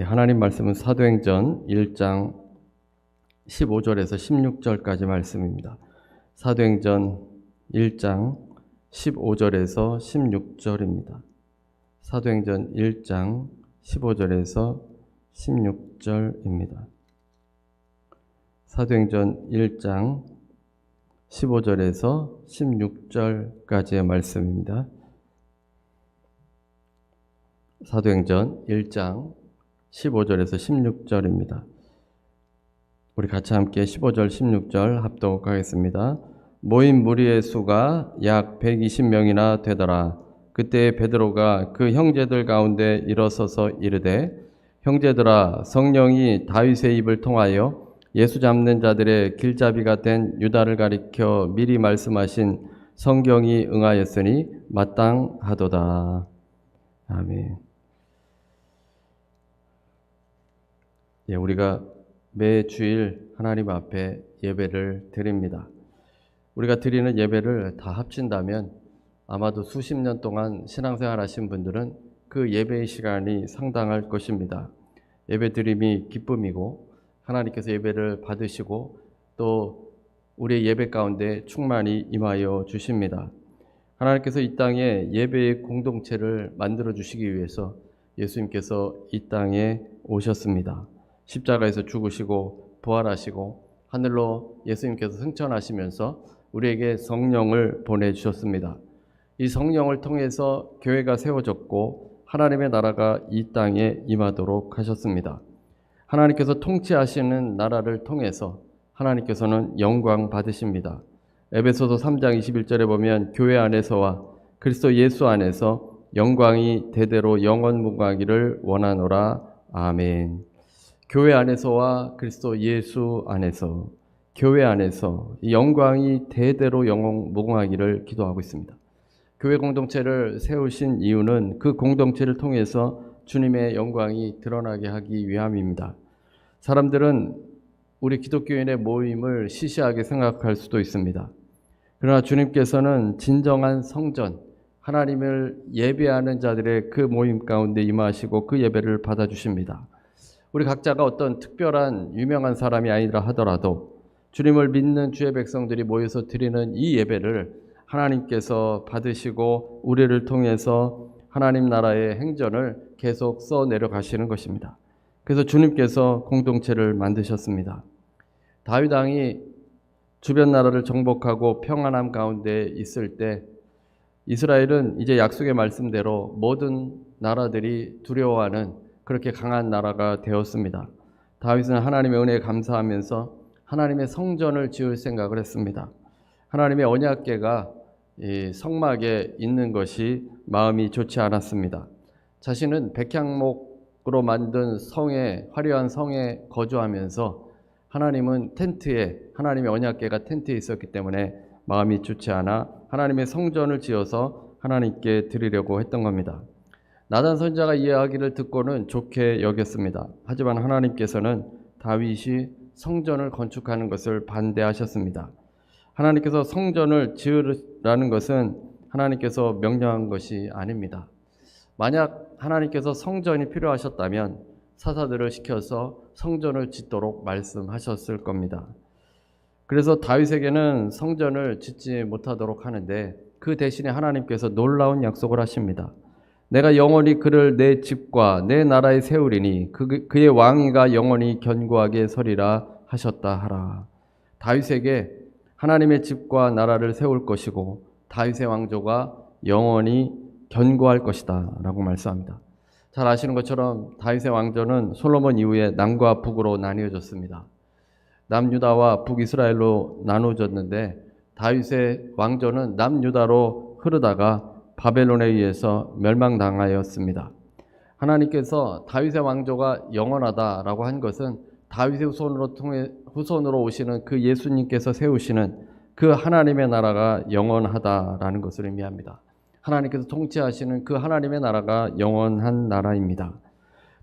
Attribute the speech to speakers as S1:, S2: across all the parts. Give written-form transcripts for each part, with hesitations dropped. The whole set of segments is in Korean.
S1: 하나님 말씀은 사도행전 1장 15절에서 16절까지 말씀입니다. 사도행전 1장 15절에서 16절입니다. 사도행전 1장 15절에서 16절입니다. 사도행전 1장 15절에서 16절까지의 말씀입니다. 사도행전 1장 15절에서 16절입니다. 우리 같이 함께 15절, 16절 합독하겠습니다. 모인 무리의 수가 약 120명이나 되더라. 그때 베드로가 그 형제들 가운데 일어서서 이르되, 형제들아, 성령이 다윗의 입을 통하여 예수 잡는 자들의 길잡이가 된 유다를 가리켜 미리 말씀하신 성경이 응하였으니 마땅하도다. 아멘. 우리가 매 주일 하나님 앞에 예배를 드립니다. 우리가 드리는 예배를 다 합친다면 아마도 수십 년 동안 신앙생활 하신 분들은 그 예배의 시간이 상당할 것입니다. 예배 드림이 기쁨이고 하나님께서 예배를 받으시고 또 우리의 예배 가운데 충만히 임하여 주십니다. 하나님께서 이 땅에 예배의 공동체를 만들어 주시기 위해서 예수님께서 이 땅에 오셨습니다. 십자가에서 죽으시고 부활하시고 하늘로 예수님께서 승천하시면서 우리에게 성령을 보내주셨습니다. 이 성령을 통해서 교회가 세워졌고 하나님의 나라가 이 땅에 임하도록 하셨습니다. 하나님께서 통치하시는 나라를 통해서 하나님께서는 영광 받으십니다. 에베소서 3장 21절에 보면 교회 안에서와 그리스도 예수 안에서 영광이 대대로 영원무궁하기를 원하노라. 아멘. 교회 안에서와 그리스도 예수 안에서, 교회 안에서 이 영광이 대대로 영원무궁하기를 기도하고 있습니다. 교회 공동체를 세우신 이유는 그 공동체를 통해서 주님의 영광이 드러나게 하기 위함입니다. 사람들은 우리 기독교인의 모임을 시시하게 생각할 수도 있습니다. 그러나 주님께서는 진정한 성전, 하나님을 예배하는 자들의 그 모임 가운데 임하시고 그 예배를 받아주십니다. 우리 각자가 어떤 특별한 유명한 사람이 아니라 하더라도 주님을 믿는 주의 백성들이 모여서 드리는 이 예배를 하나님께서 받으시고 우리를 통해서 하나님 나라의 행전을 계속 써내려 가시는 것입니다. 그래서 주님께서 공동체를 만드셨습니다. 다윗 왕이 주변 나라를 정복하고 평안함 가운데 있을 때 이스라엘은 이제 약속의 말씀대로 모든 나라들이 두려워하는 그렇게 강한 나라가 되었습니다. 다윗은 하나님의 은혜에 감사하면서 하나님의 성전을 지을 생각을 했습니다. 하나님의 언약궤가 이 성막에 있는 것이 마음이 좋지 않았습니다. 자신은 백향목으로 만든 성에, 화려한 성에 거주하면서 하나님은 텐트에, 하나님의 언약궤가 텐트에 있었기 때문에 마음이 좋지 않아 하나님의 성전을 지어서 하나님께 드리려고 했던 겁니다. 나단 선지자가 이 이야기를 듣고는 좋게 여겼습니다. 하지만 하나님께서는 다윗이 성전을 건축하는 것을 반대하셨습니다. 하나님께서 성전을 지으라는 것은 하나님께서 명령한 것이 아닙니다. 만약 하나님께서 성전이 필요하셨다면 사사들을 시켜서 성전을 짓도록 말씀하셨을 겁니다. 그래서 다윗에게는 성전을 짓지 못하도록 하는데 그 대신에 하나님께서 놀라운 약속을 하십니다. 내가 영원히 그를 내 집과 내 나라에 세우리니 그의 왕위가 영원히 견고하게 서리라 하셨다 하라. 다윗에게 하나님의 집과 나라를 세울 것이고 다윗의 왕조가 영원히 견고할 것이다 라고 말씀합니다. 잘 아시는 것처럼 다윗의 왕조는 솔로몬 이후에 남과 북으로 나뉘어졌습니다. 남유다와 북이스라엘로 나누어졌는데 다윗의 왕조는 남유다로 흐르다가 바벨론에 의해서 멸망당하였습니다. 하나님께서 다윗의 왕조가 영원하다라고 한 것은 다윗의 후손으로 오시는 그 예수님께서 세우시는 그 하나님의 나라가 영원하다라는 것을 의미합니다. 하나님께서 통치하시는 그 하나님의 나라가 영원한 나라입니다.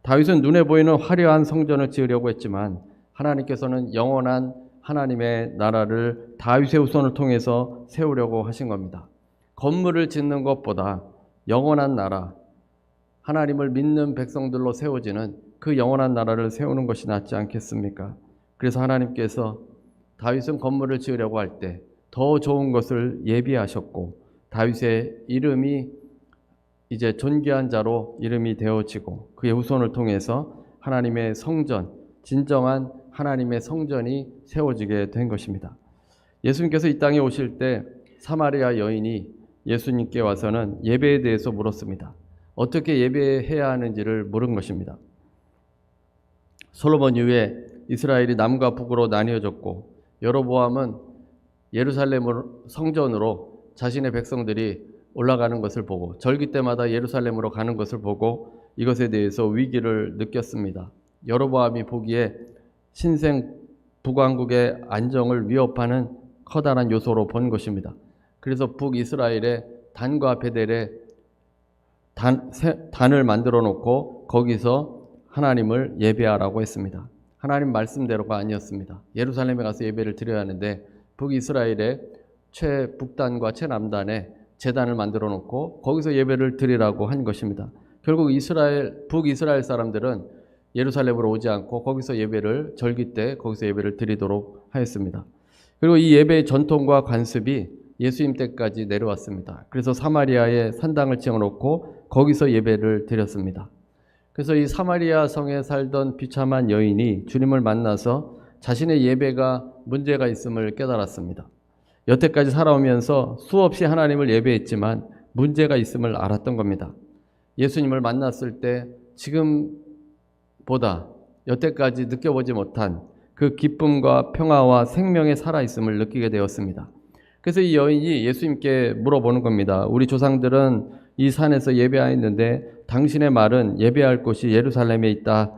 S1: 다윗은 눈에 보이는 화려한 성전을 지으려고 했지만 하나님께서는 영원한 하나님의 나라를 다윗의 후손을 통해서 세우려고 하신 겁니다. 건물을 짓는 것보다 영원한 나라, 하나님을 믿는 백성들로 세워지는 그 영원한 나라를 세우는 것이 낫지 않겠습니까? 그래서 하나님께서 다윗은 건물을 지으려고 할 때 더 좋은 것을 예비하셨고, 다윗의 이름이 이제 존귀한 자로 이름이 되어지고, 그의 후손을 통해서 하나님의 성전, 진정한 하나님의 성전이 세워지게 된 것입니다. 예수님께서 이 땅에 오실 때 사마리아 여인이 예수님께 와서는 예배에 대해서 물었습니다. 어떻게 예배해야 하는지를 물은 것입니다. 솔로몬 이후에 이스라엘이 남과 북으로 나뉘어졌고, 여로보암은 예루살렘 성전으로 자신의 백성들이 올라가는 것을 보고, 절기 때마다 예루살렘으로 가는 것을 보고 이것에 대해서 위기를 느꼈습니다. 여로보암이 보기에 신생 북왕국의 안정을 위협하는 커다란 요소로 본 것입니다. 그래서 북이스라엘의 단과 베델에 단을 만들어 놓고 거기서 하나님을 예배하라고 했습니다. 하나님 말씀대로가 아니었습니다. 예루살렘에 가서 예배를 드려야 하는데 북이스라엘의 최북단과 최남단에 제단을 만들어 놓고 거기서 예배를 드리라고 한 것입니다. 결국 북이스라엘 사람들은 예루살렘으로 오지 않고 거기서 예배를, 절기 때 거기서 예배를 드리도록 하였습니다. 그리고 이 예배의 전통과 관습이 예수님 때까지 내려왔습니다. 그래서 사마리아에 산당을 지어놓고 거기서 예배를 드렸습니다. 그래서 이 사마리아 성에 살던 비참한 여인이 주님을 만나서 자신의 예배가 문제가 있음을 깨달았습니다. 여태까지 살아오면서 수없이 하나님을 예배했지만 문제가 있음을 알았던 겁니다. 예수님을 만났을 때 지금보다 여태까지 느껴보지 못한 그 기쁨과 평화와 생명의 살아있음을 느끼게 되었습니다. 그래서 이 여인이 예수님께 물어보는 겁니다. 우리 조상들은 이 산에서 예배하였는데 당신의 말은 예배할 곳이 예루살렘에 있다.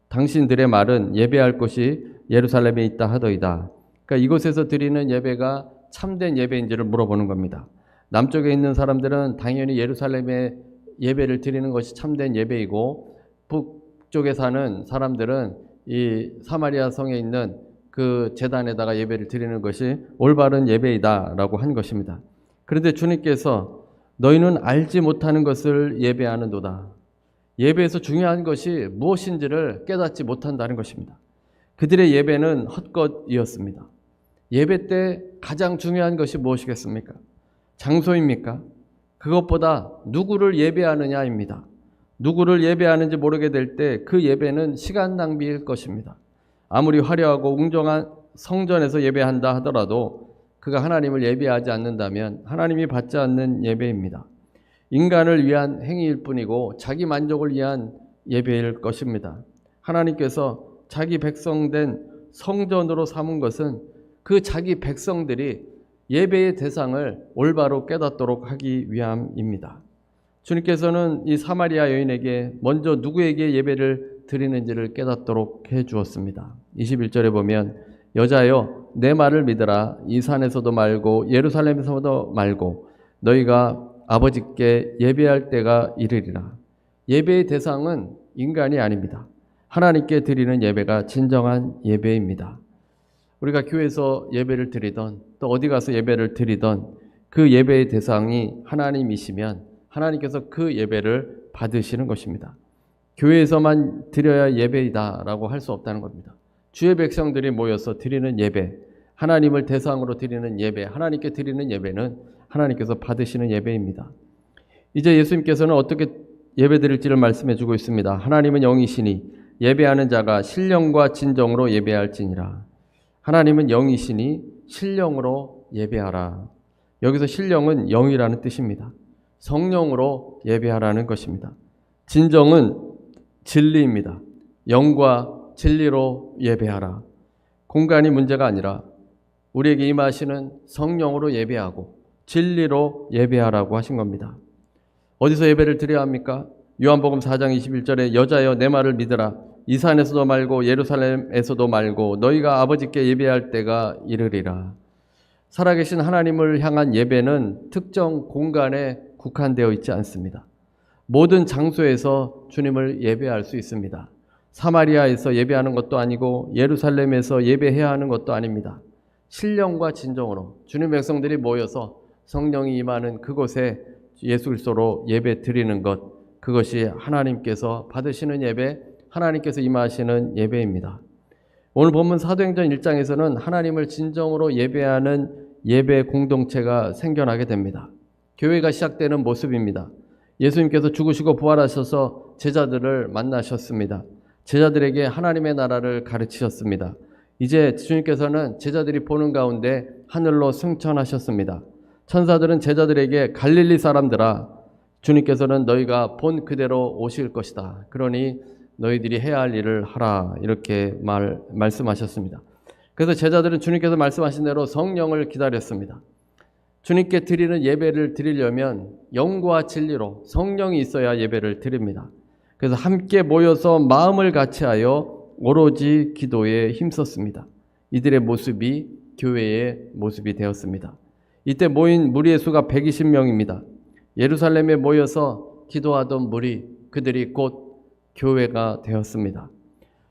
S1: 당신들의 말은 예배할 곳이 예루살렘에 있다 하더이다. 그러니까 이곳에서 드리는 예배가 참된 예배인지를 물어보는 겁니다. 남쪽에 있는 사람들은 당연히 예루살렘에 예배를 드리는 것이 참된 예배이고, 북쪽에 사는 사람들은 이 사마리아 성에 있는 그 제단에다가 예배를 드리는 것이 올바른 예배이다라고 한 것입니다. 그런데 주님께서 너희는 알지 못하는 것을 예배하는도다. 예배에서 중요한 것이 무엇인지를 깨닫지 못한다는 것입니다. 그들의 예배는 헛것이었습니다. 예배 때 가장 중요한 것이 무엇이겠습니까? 장소입니까? 그것보다 누구를 예배하느냐입니다. 누구를 예배하는지 모르게 될 때 그 예배는 시간 낭비일 것입니다. 아무리 화려하고 웅장한 성전에서 예배한다 하더라도 그가 하나님을 예배하지 않는다면 하나님이 받지 않는 예배입니다. 인간을 위한 행위일 뿐이고 자기 만족을 위한 예배일 것입니다. 하나님께서 자기 백성된 성전으로 삼은 것은 그 자기 백성들이 예배의 대상을 올바로 깨닫도록 하기 위함입니다. 주님께서는 이 사마리아 여인에게 먼저 누구에게 예배를 드리는지를 깨닫도록 해 주었습니다. 21절에 보면 여자여 내 말을 믿으라. 이 산에서도 말고 예루살렘에서도 말고 너희가 아버지께 예배할 때가 이르리라. 예배의 대상은 인간이 아닙니다. 하나님께 드리는 예배가 진정한 예배입니다. 우리가 교회에서 예배를 드리던 또 어디 가서 예배를 드리던 그 예배의 대상이 하나님이시면 하나님께서 그 예배를 받으시는 것입니다. 교회에서만 드려야 예배이다라고 할 수 없다는 겁니다. 주의 백성들이 모여서 드리는 예배, 하나님을 대상으로 드리는 예배, 하나님께 드리는 예배는 하나님께서 받으시는 예배입니다. 이제 예수님께서는 어떻게 예배 드릴지를 말씀해 주고 있습니다. 하나님은 영이시니 예배하는 자가 신령과 진정으로 예배할지니라. 하나님은 영이시니 신령으로 예배하라. 여기서 신령은 영이라는 뜻입니다. 성령으로 예배하라는 것입니다. 진정은 진리입니다. 영과 진리로 예배하라. 공간이 문제가 아니라 우리에게 임하시는 성령으로 예배하고 진리로 예배하라고 하신 겁니다. 어디서 예배를 드려야 합니까? 요한복음 4장 21절에 여자여 내 말을 믿으라. 이 산에서도 말고 예루살렘에서도 말고 너희가 아버지께 예배할 때가 이르리라. 살아계신 하나님을 향한 예배는 특정 공간에 국한되어 있지 않습니다. 모든 장소에서 주님을 예배할 수 있습니다. 사마리아에서 예배하는 것도 아니고 예루살렘에서 예배해야 하는 것도 아닙니다. 신령과 진정으로 주님 백성들이 모여서 성령이 임하는 그곳에 예수 그리스도로 예배 드리는 것, 그것이 하나님께서 받으시는 예배, 하나님께서 임하시는 예배입니다. 오늘 본문 사도행전 1장에서는 하나님을 진정으로 예배하는 예배 공동체가 생겨나게 됩니다. 교회가 시작되는 모습입니다. 예수님께서 죽으시고 부활하셔서 제자들을 만나셨습니다. 제자들에게 하나님의 나라를 가르치셨습니다. 이제 주님께서는 제자들이 보는 가운데 하늘로 승천하셨습니다. 천사들은 제자들에게 갈릴리 사람들아, 주님께서는 너희가 본 그대로 오실 것이다. 그러니 너희들이 해야 할 일을 하라. 이렇게 말씀하셨습니다. 그래서 제자들은 주님께서 말씀하신 대로 성령을 기다렸습니다. 주님께 드리는 예배를 드리려면 영과 진리로 성령이 있어야 예배를 드립니다. 그래서 함께 모여서 마음을 같이하여 오로지 기도에 힘썼습니다. 이들의 모습이 교회의 모습이 되었습니다. 이때 모인 무리의 수가 120명입니다. 예루살렘에 모여서 기도하던 무리, 그들이 곧 교회가 되었습니다.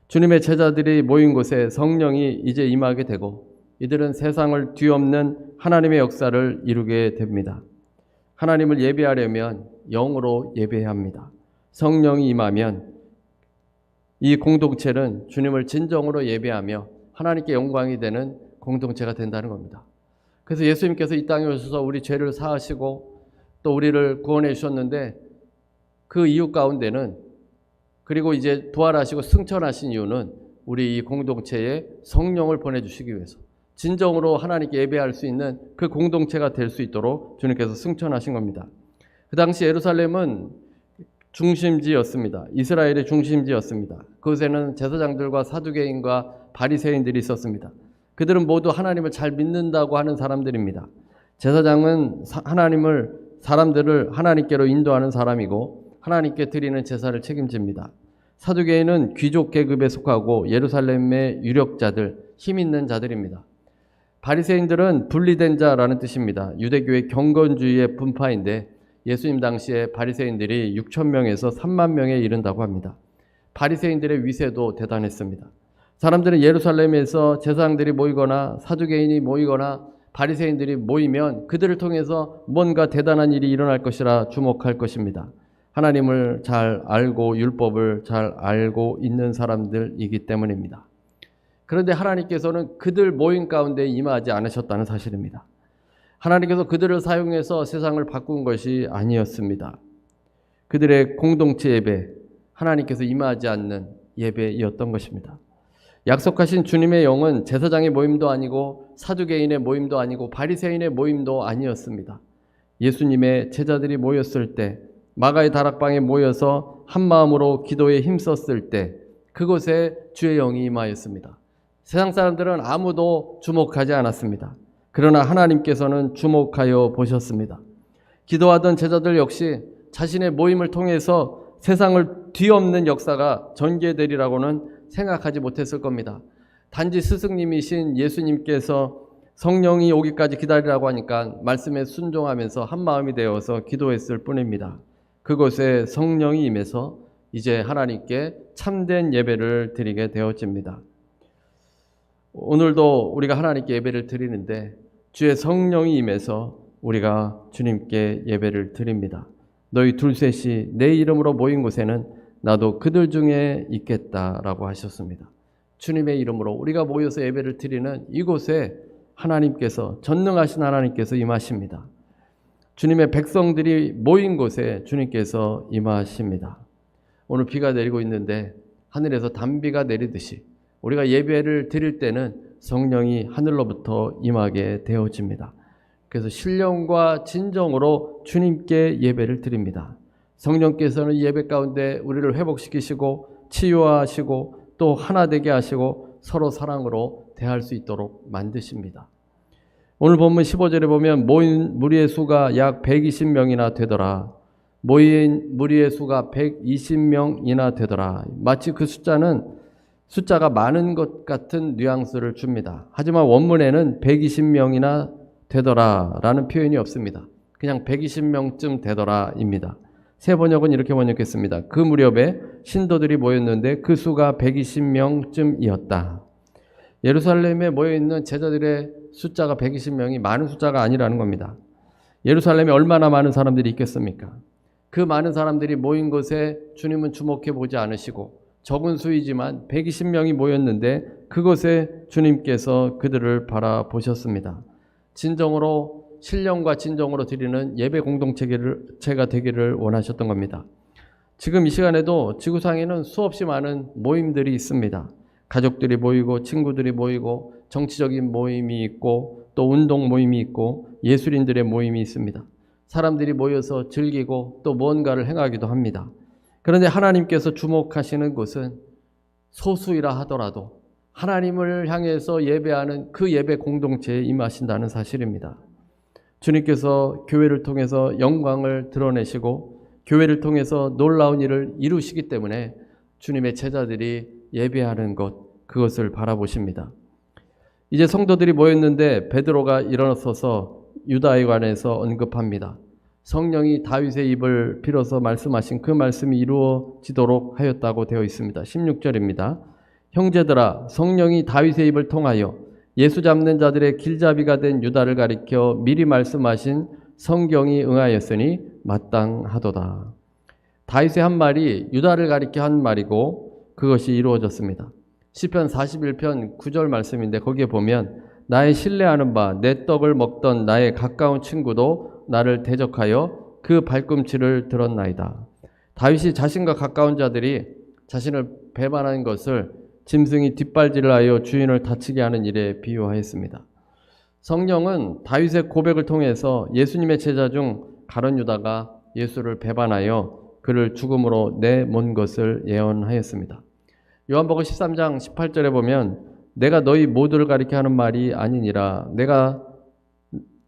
S1: 주님의 제자들이 모인 곳에 성령이 이제 임하게 되고 이들은 세상을 뒤엎는 하나님의 역사를 이루게 됩니다. 하나님을 예배하려면 영으로 예배해야 합니다. 성령이 임하면 이 공동체는 주님을 진정으로 예배하며 하나님께 영광이 되는 공동체가 된다는 겁니다. 그래서 예수님께서 이 땅에 오셔서 우리 죄를 사하시고 또 우리를 구원해 주셨는데 그 이유 가운데는, 그리고 이제 부활하시고 승천하신 이유는 우리 이 공동체에 성령을 보내주시기 위해서 진정으로 하나님께 예배할 수 있는 그 공동체가 될 수 있도록 주님께서 승천하신 겁니다. 그 당시 예루살렘은 중심지였습니다. 이스라엘의 중심지였습니다. 그곳에는 제사장들과 사두개인과 바리새인들이 있었습니다. 그들은 모두 하나님을 잘 믿는다고 하는 사람들입니다. 제사장은 사람들을 하나님께로 인도하는 사람이고 하나님께 드리는 제사를 책임집니다. 사두개인은 귀족 계급에 속하고 예루살렘의 유력자들, 힘 있는 자들입니다. 바리새인들은 분리된 자라는 뜻입니다. 유대교의 경건주의의 분파인데 예수님 당시에 바리새인들이 6,000명에서 3만 명에 이른다고 합니다. 바리새인들의 위세도 대단했습니다. 사람들은 예루살렘에서 제사장들이 모이거나 사두개인이 모이거나 바리새인들이 모이면 그들을 통해서 뭔가 대단한 일이 일어날 것이라 주목할 것입니다. 하나님을 잘 알고 율법을 잘 알고 있는 사람들이기 때문입니다. 그런데 하나님께서는 그들 모임 가운데 임하지 않으셨다는 사실입니다. 하나님께서 그들을 사용해서 세상을 바꾼 것이 아니었습니다. 그들의 공동체 예배, 하나님께서 임하지 않는 예배이었던 것입니다. 약속하신 주님의 영은 제사장의 모임도 아니고 사두개인의 모임도 아니고 바리새인의 모임도 아니었습니다. 예수님의 제자들이 모였을 때, 마가의 다락방에 모여서 한 마음으로 기도에 힘썼을 때 그곳에 주의 영이 임하였습니다. 세상 사람들은 아무도 주목하지 않았습니다. 그러나 하나님께서는 주목하여 보셨습니다. 기도하던 제자들 역시 자신의 모임을 통해서 세상을 뒤엎는 역사가 전개되리라고는 생각하지 못했을 겁니다. 단지 스승님이신 예수님께서 성령이 오기까지 기다리라고 하니까 말씀에 순종하면서 한 마음이 되어서 기도했을 뿐입니다. 그곳에 성령이 임해서 이제 하나님께 참된 예배를 드리게 되어집니다. 오늘도 우리가 하나님께 예배를 드리는데 주의 성령이 임해서 우리가 주님께 예배를 드립니다. 너희 둘셋이 내 이름으로 모인 곳에는 나도 그들 중에 있겠다라고 하셨습니다. 주님의 이름으로 우리가 모여서 예배를 드리는 이곳에 하나님께서, 전능하신 하나님께서 임하십니다. 주님의 백성들이 모인 곳에 주님께서 임하십니다. 오늘 비가 내리고 있는데 하늘에서 단비가 내리듯이 우리가 예배를 드릴 때는 성령이 하늘로부터 임하게 되어집니다. 그래서 신령과 진정으로 주님께 예배를 드립니다. 성령께서는 예배 가운데 우리를 회복시키시고 치유하시고 또 하나 되게 하시고 서로 사랑으로 대할 수 있도록 만드십니다. 오늘 본문 15절에 보면 모인 무리의 수가 약 120명이나 되더라. 모인 무리의 수가 120명이나 되더라. 마치 그 숫자가 많은 것 같은 뉘앙스를 줍니다. 하지만 원문에는 120명이나 되더라 라는 표현이 없습니다. 그냥 120명쯤 되더라입니다. 새 번역은 이렇게 번역했습니다. 그 무렵에 신도들이 모였는데 그 수가 120명쯤이었다. 예루살렘에 모여있는 제자들의 숫자가 120명이 많은 숫자가 아니라는 겁니다. 예루살렘에 얼마나 많은 사람들이 있겠습니까? 그 많은 사람들이 모인 곳에 주님은 주목해 보지 않으시고 적은 수이지만 120명이 모였는데 그곳에 주님께서 그들을 바라보셨습니다. 진정으로 신령과 진정으로 드리는 예배 공동체가 되기를 원하셨던 겁니다. 지금 이 시간에도 지구상에는 수없이 많은 모임들이 있습니다. 가족들이 모이고 친구들이 모이고 정치적인 모임이 있고 또 운동 모임이 있고 예술인들의 모임이 있습니다. 사람들이 모여서 즐기고 또 무언가를 행하기도 합니다. 그런데 하나님께서 주목하시는 곳은 소수이라 하더라도 하나님을 향해서 예배하는 그 예배 공동체에 임하신다는 사실입니다. 주님께서 교회를 통해서 영광을 드러내시고 교회를 통해서 놀라운 일을 이루시기 때문에 주님의 제자들이 예배하는 것, 그것을 바라보십니다. 이제 성도들이 모였는데 베드로가 일어서서 유다에 관해서 언급합니다. 성령이 다윗의 입을 빌어서 말씀하신 그 말씀이 이루어지도록 하였다고 되어 있습니다. 16절입니다. 형제들아, 성령이 다윗의 입을 통하여 예수 잡는 자들의 길잡이가 된 유다를 가리켜 미리 말씀하신 성경이 응하였으니 마땅하도다. 다윗의 한 말이 유다를 가리켜 한 말이고 그것이 이루어졌습니다. 시편 41편 9절 말씀인데 거기에 보면 나의 신뢰하는 바 내 떡을 먹던 나의 가까운 친구도 나를 대적하여 그 발꿈치를 들었나이다. 다윗이 자신과 가까운 자들이 자신을 배반하는 것을 짐승이 뒷발질을 하여 주인을 다치게 하는 일에 비유하였습니다. 성령은 다윗의 고백을 통해서 예수님의 제자 중 가룟 유다가 예수를 배반하여 그를 죽음으로 내몬 것을 예언하였습니다. 요한복음 13장 18절에 보면 내가 너희 모두를 가리켜 하는 말이 아니니라.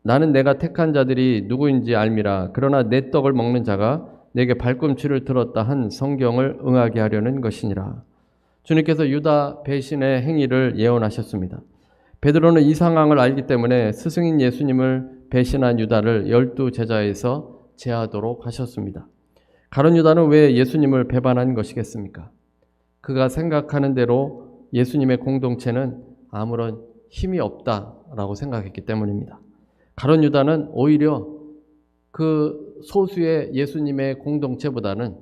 S1: 나는 내가 택한 자들이 누구인지 알미라. 그러나 내 떡을 먹는 자가 내게 발꿈치를 들었다 한 성경을 응하게 하려는 것이니라. 주님께서 유다 배신의 행위를 예언하셨습니다. 베드로는 이 상황을 알기 때문에 스승인 예수님을 배신한 유다를 12제자에서 제하도록 하셨습니다. 가룟 유다는 왜 예수님을 배반한 것이겠습니까? 그가 생각하는 대로 예수님의 공동체는 아무런 힘이 없다라고 생각했기 때문입니다. 가룟 유다는 오히려 그 소수의 예수님의 공동체보다는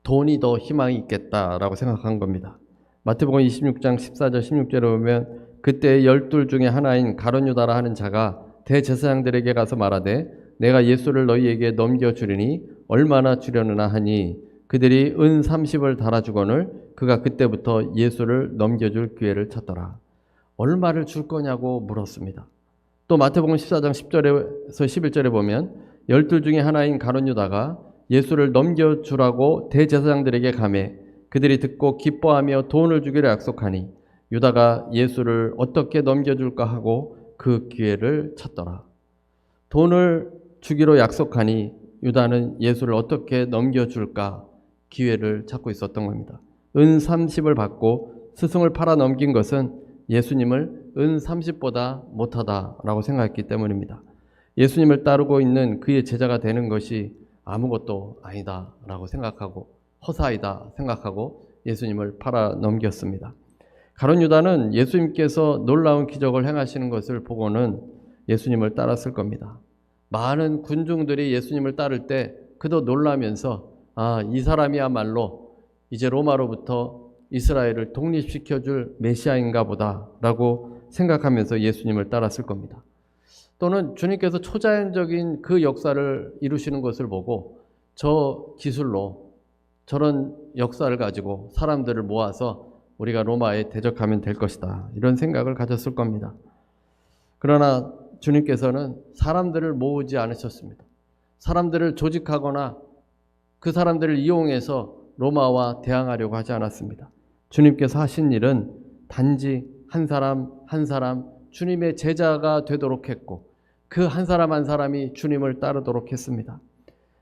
S1: 돈이 더 희망이 있겠다라고 생각한 겁니다. 마태복음 26장 14절 16절에 보면 그때 12 중에 하나인 가룟 유다라 하는 자가 대제사장들에게 가서 말하되 내가 예수를 너희에게 넘겨주리니 얼마나 주려느냐 하니 그들이 은 30을 달아주거늘 그가 그때부터 예수를 넘겨줄 기회를 찾더라. 얼마를 줄 거냐고 물었습니다. 또 마태복음 14장 10절에서 11절에 보면 12 중에 하나인 가룟 유다가 예수를 넘겨주라고 대제사장들에게 가매 그들이 듣고 기뻐하며 돈을 주기로 약속하니 유다가 예수를 어떻게 넘겨줄까 하고 그 기회를 찾더라. 돈을 주기로 약속하니 유다는 예수를 어떻게 넘겨줄까 기회를 찾고 있었던 겁니다. 은 30을 받고 스승을 팔아 넘긴 것은 예수님을 은 30보다 못하다라고 생각했기 때문입니다. 예수님을 따르고 있는 그의 제자가 되는 것이 아무것도 아니다라고 생각하고 허사이다 생각하고 예수님을 팔아 넘겼습니다. 가룟 유다는 예수님께서 놀라운 기적을 행하시는 것을 보고는 예수님을 따랐을 겁니다. 많은 군중들이 예수님을 따를 때 그도 놀라면서 이 사람이야말로 이제 로마로부터 이스라엘을 독립시켜줄 메시아인가 보다라고 생각하면서 예수님을 따랐을 겁니다. 또는 주님께서 초자연적인 그 역사를 이루시는 것을 보고 저 기술로 저런 역사를 가지고 사람들을 모아서 우리가 로마에 대적하면 될 것이다. 이런 생각을 가졌을 겁니다. 그러나 주님께서는 사람들을 모으지 않으셨습니다. 사람들을 조직하거나 그 사람들을 이용해서 로마와 대항하려고 하지 않았습니다. 주님께서 하신 일은 단지 한 사람 한 사람 주님의 제자가 되도록 했고 그 한 사람 한 사람이 주님을 따르도록 했습니다.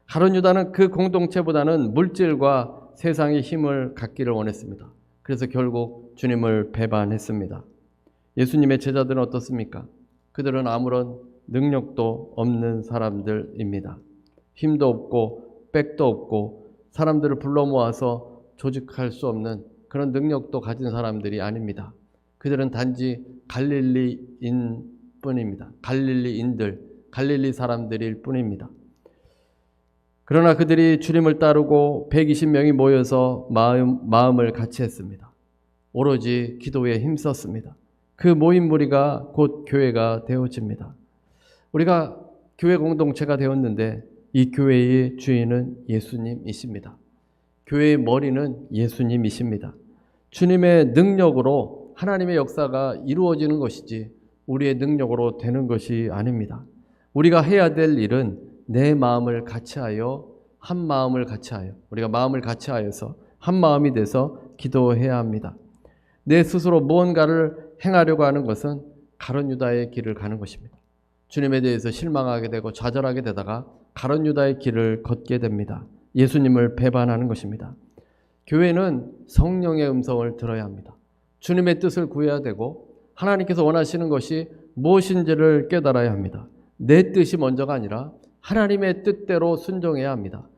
S1: 가룟 유다는 그 공동체보다는 물질과 세상의 힘을 갖기를 원했습니다. 그래서 결국 주님을 배반했습니다. 예수님의 제자들은 어떻습니까? 그들은 아무런 능력도 없는 사람들입니다. 힘도 없고 백도 없고 사람들을 불러 모아서 조직할 수 없는 그런 능력도 가진 사람들이 아닙니다. 그들은 단지 갈릴리인 뿐입니다. 갈릴리인들, 갈릴리 사람들일 뿐입니다. 그러나 그들이 주님을 따르고 120명이 모여서 마음을 같이 했습니다. 오로지 기도에 힘썼습니다. 그 모인 무리가 곧 교회가 되어집니다. 우리가 교회 공동체가 되었는데 이 교회의 주인은 예수님이십니다. 교회의 머리는 예수님이십니다. 주님의 능력으로 하나님의 역사가 이루어지는 것이지 우리의 능력으로 되는 것이 아닙니다. 우리가 해야 될 일은 내 마음을 같이하여 한 마음을 같이하여 우리가 마음을 같이하여서 한 마음이 돼서 기도해야 합니다. 내 스스로 무언가를 행하려고 하는 것은 가룟 유다의 길을 가는 것입니다. 주님에 대해서 실망하게 되고 좌절하게 되다가 가룟 유다의 길을 걷게 됩니다. 예수님을 배반하는 것입니다. 교회는 성령의 음성을 들어야 합니다. 주님의 뜻을 구해야 되고 하나님께서 원하시는 것이 무엇인지를 깨달아야 합니다. 내 뜻이 먼저가 아니라 하나님의 뜻대로 순종해야 합니다.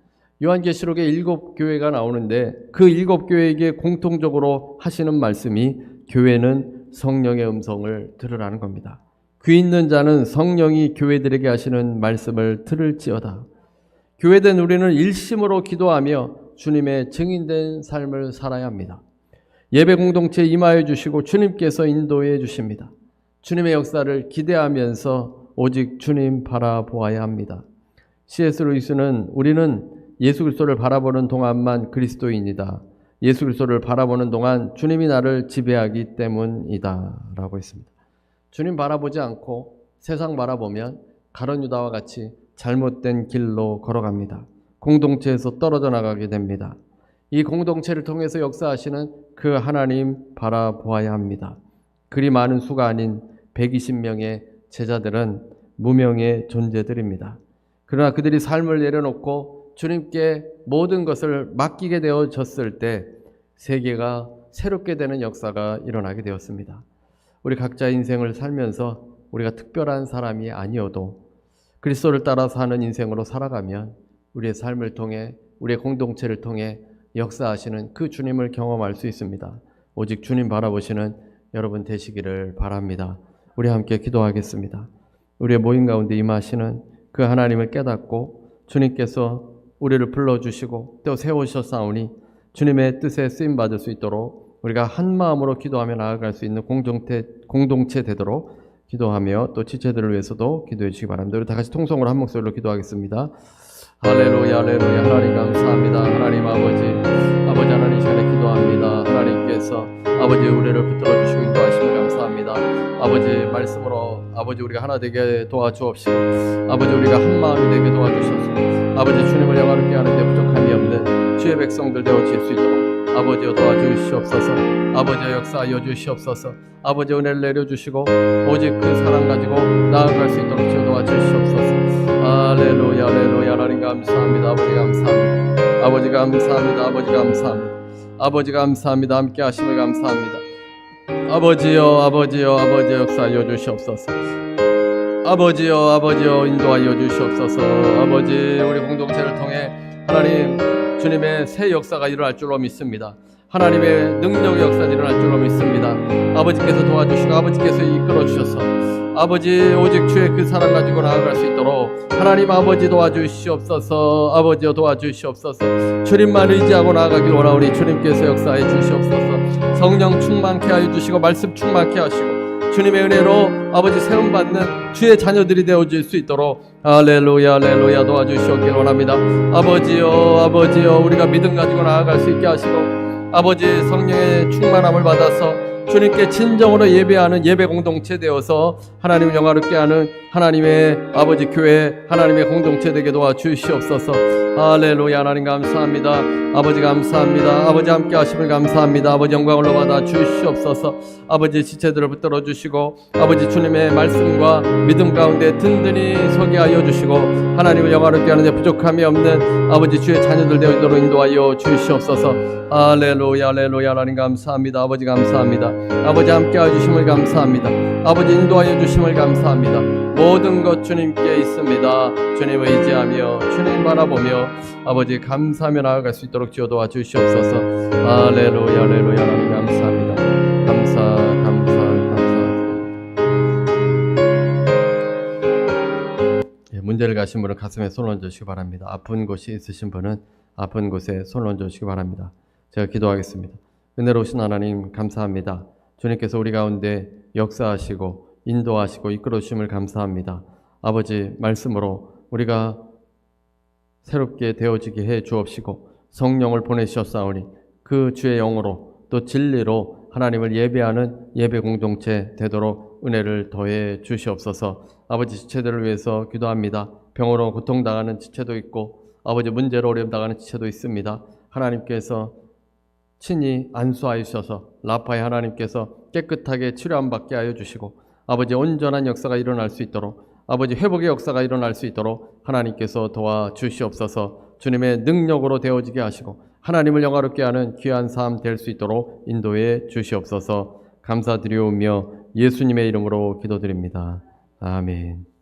S1: 요한계시록에 7교회가 나오는데 그 7교회에게 공통적으로 하시는 말씀이 교회는 성령의 음성을 들으라는 겁니다. 귀 있는 자는 성령이 교회들에게 하시는 말씀을 들을지어다. 교회된 우리는 일심으로 기도하며 주님의 증인된 삶을 살아야 합니다. 예배 공동체에 임하여 주시고 주님께서 인도해 주십니다. 주님의 역사를 기대하면서 오직 주님 바라보아야 합니다. C.S. 루이스는 우리는 예수 그리스도를 바라보는 동안만 그리스도인이다. 예수 그리스도를 바라보는 동안 주님이 나를 지배하기 때문이다 라고 했습니다. 주님 바라보지 않고 세상 바라보면 가룟 유다와 같이 잘못된 길로 걸어갑니다. 공동체에서 떨어져 나가게 됩니다. 이 공동체를 통해서 역사하시는 그 하나님 바라보아야 합니다. 그리 많은 수가 아닌 120명의 제자들은 무명의 존재들입니다. 그러나 그들이 삶을 내려놓고 주님께 모든 것을 맡기게 되어졌을 때 세계가 새롭게 되는 역사가 일어나게 되었습니다. 우리 각자 인생을 살면서 우리가 특별한 사람이 아니어도 그리스도를 따라 사는 인생으로 살아가면 우리의 삶을 통해 우리의 공동체를 통해 역사하시는 그 주님을 경험할 수 있습니다. 오직 주님 바라보시는 여러분 되시기를 바랍니다. 우리 함께 기도하겠습니다. 우리의 모임 가운데 임하시는 그 하나님을 깨닫고 주님께서 우리를 불러주시고 또 세우셨사오니 주님의 뜻에 쓰임받을 수 있도록 우리가 한 마음으로 기도하며 나아갈 수 있는 공동체 되도록 기도하며 또 지체들을 위해서도 기도해 주시기 바랍니다. 우리 다 같이 통성으로 한 목소리로 기도하겠습니다. 할렐루야 할렐루야. 하나님 감사합니다. 하나님 아버지 하나님 시간에 기도합니다. 하나님께서 아버지 우리를 붙들어 주시고 인도하심을 감사합니다. 아버지 말씀으로 아버지 우리가 하나 되게 도와주옵시고 아버지 우리가 한 마음이 되게 도와주셔서 아버지 주님을 영화롭게 하는데 부족함이 없는 주의 백성들 되어질 수 있도록 아버지여 도와주시옵소서. 아버지여 역사하여 주시옵소서. 아버지 은혜를 내려주시고 오직 그 사랑 가지고 나아갈 수 있도록 주여 도와주시옵소서. 할렐루야 할렐루야. 하나님 감사합니다. 아버지 감사합니다. 아버지 감사합니다. 아버지 감사합니다. 아버지 감사합니다. 함께 하심을 감사합니다. 아버지여 아버지여 아버지여 역사하여 주시옵소서. 아버지여 인도하여 주시옵소서. 아버지 우리 공동체를 통해 하나님 주님의 새 역사가 일어날 줄로 믿습니다. 하나님의 능력의 역사가 일어날 줄로 믿습니다. 아버지께서 도와주시고 아버지께서 이끌어 주셔서 아버지 오직 주의 그 사랑 가지고 나아갈 수 있도록 하나님 아버지 도와주시옵소서. 아버지여 도와주시옵소서. 주님만 의지하고 나아가길 원하오니 주님께서 역사해 주시옵소서. 성령 충만케 하여 주시고 말씀 충만케 하시고 주님의 은혜로 아버지 세움받는 주의 자녀들이 되어질 수 있도록 할렐루야 할렐루야 도와주시옵길 원합니다. 아버지여 우리가 믿음 가지고 나아갈 수 있게 하시고 아버지 성령의 충만함을 받아서 주님께 진정으로 예배하는 예배 공동체 되어서 하나님을 영화롭게 하는 하나님의 아버지 교회 하나님의 공동체 되게 도와주시옵소서. 할렐루야. 하나님 감사합니다. 아버지 감사합니다. 아버지 함께 하심을 감사합니다. 아버지 영광을 받아 주시옵소서. 아버지 지체들을 붙들어 주시고 아버지 주님의 말씀과 믿음 가운데 든든히 서게 하여 주시고 하나님을 영화롭게 하는 데 부족함이 없는 아버지 주의 자녀들 되도록 인도하여 주시옵소서. 할렐루야 할렐루야. 하나님 감사합니다. 아버지 감사합니다. 아버지 함께 해주심을 감사합니다. 아버지 인도하여 주심을 감사합니다. 모든 것 주님께 있습니다. 주님 의지하며 주님 바라보며 아버지 감사하며 나아갈 수 있도록 주여 도와주시옵소서. 할렐루야 할렐루야. 하나님 감사합니다. 감사 문제를 어딜 가신 분은 가슴에 손 얹으시기 바랍니다. 아픈 곳이 있으신 분은 아픈 곳에 손 얹으시기 바랍니다. 제가 기도하겠습니다. 은혜로우신 하나님 감사합니다. 주님께서 우리 가운데 역사하시고 인도하시고 이끌어 주심을 감사합니다. 아버지 말씀으로 우리가 새롭게 되어지게 해 주옵시고 성령을 보내주셨사오니 그 주의 영으로 또 진리로 하나님을 예배하는 예배 공동체 되도록 은혜를 더해 주시옵소서. 아버지 지체들을 위해서 기도합니다. 병으로 고통당하는 지체도 있고 아버지 문제로 어려움 당하는 지체도 있습니다. 하나님께서 친히 안수하여 주셔서 라파의 하나님께서 깨끗하게 치료함 받게 하여 주시고 아버지 온전한 역사가 일어날 수 있도록 아버지 회복의 역사가 일어날 수 있도록 하나님께서 도와주시옵소서. 주님의 능력으로 되어지게 하시고 하나님을 영화롭게 하는 귀한 삶 될 수 있도록 인도해 주시옵소서. 감사드리오며 예수님의 이름으로 기도드립니다. 아멘.